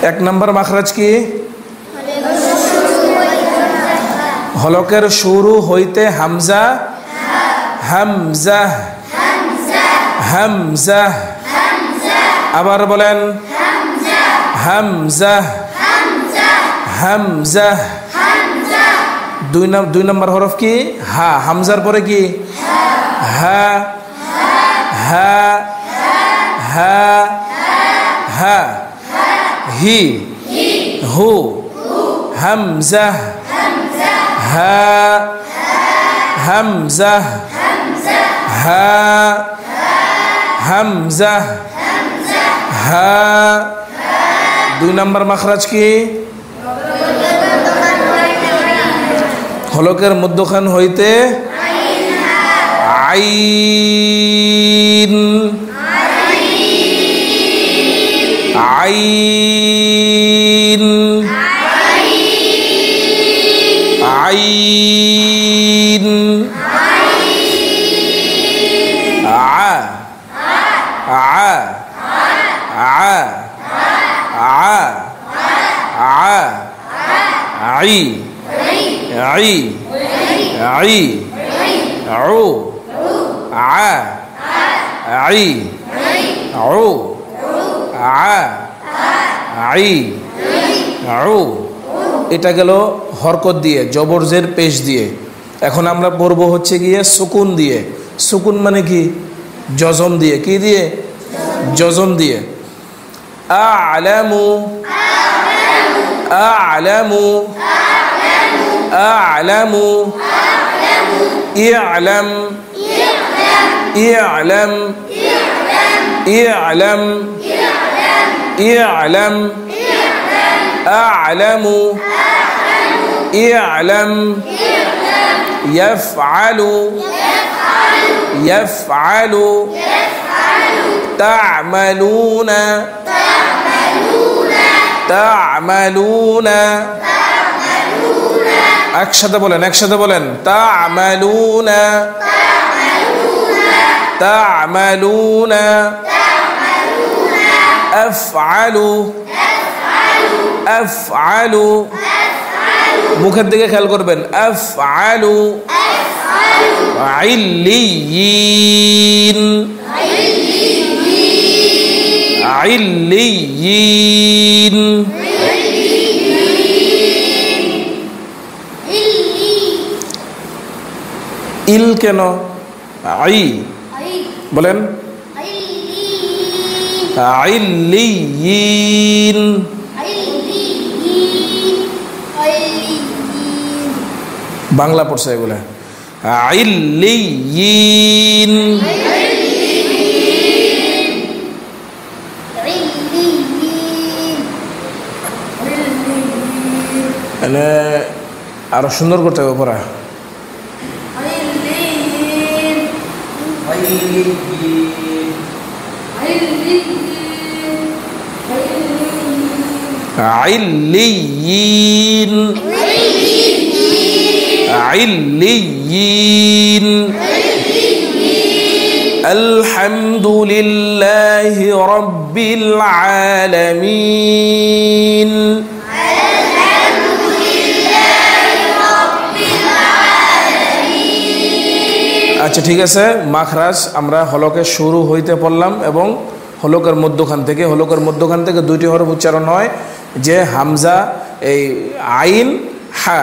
এক নম্বর মাখরাজ কি? হলকের শুরু হইতে হামজা, হামজা হামজা। আবার বলেন হামজা হামজা। দুই নম্বর হরফ কি? হা। হামজার পরে কি? হা হা হা হা। হি হু। হামজা হা হামজা হা হামজা হা। দুই নম্বর মাখরাজ কি? হলকের মধ্যখান হইতে আইন, আইন আইন। আ আ আ আ আ আই আই আই আউ আ আই আউ আ আই আউ। এটা গেল হরকত দিয়ে, জবরজের পেশ দিয়ে। এখন আমরা পড়ব হচ্ছে গিয়ে সুকুন দিয়ে। সুকুন মানে কি? জজম দিয়ে। কি দিয়ে? জজম দিয়ে। আ'লামু আ'লামু আ'লামু ই'লাম ই'লাম ই'লাম ই'লাম আ'লামু ই'লাম ইয়াফআলু ইয়াফআলু তা'মালুনা তা'মালুনা। একসাথে বলেন, একসাথে বলেন। তা'মালুনা তা'মালুনা আফআলু আফআলু। মুখের দিকে খেয়াল করবেন। আফআলু ইল্লিয়িন ইল্লিয়িন। ইল কেন? আই বলেন। ইল্লিয়িন। বাংলা পড়ছে এগুলা। ইল্লিয়িন। মানে আরো সুন্দর করতে হবে পড়া। ইল্লিয়িন ইল্লিয়িন। আলহামদুলিল্লাহি রাব্বিল আলামিন। আচ্ছা ঠিক আছে। মাখরাজ আমরা হলকের শুরু হইতে পড়লাম এবং হলকের মধ্যখান থেকে। হলকের মধ্যখান থেকে দুইটি হরফ উচ্চারণ হয়, যে হামজা, এই আইন, হা।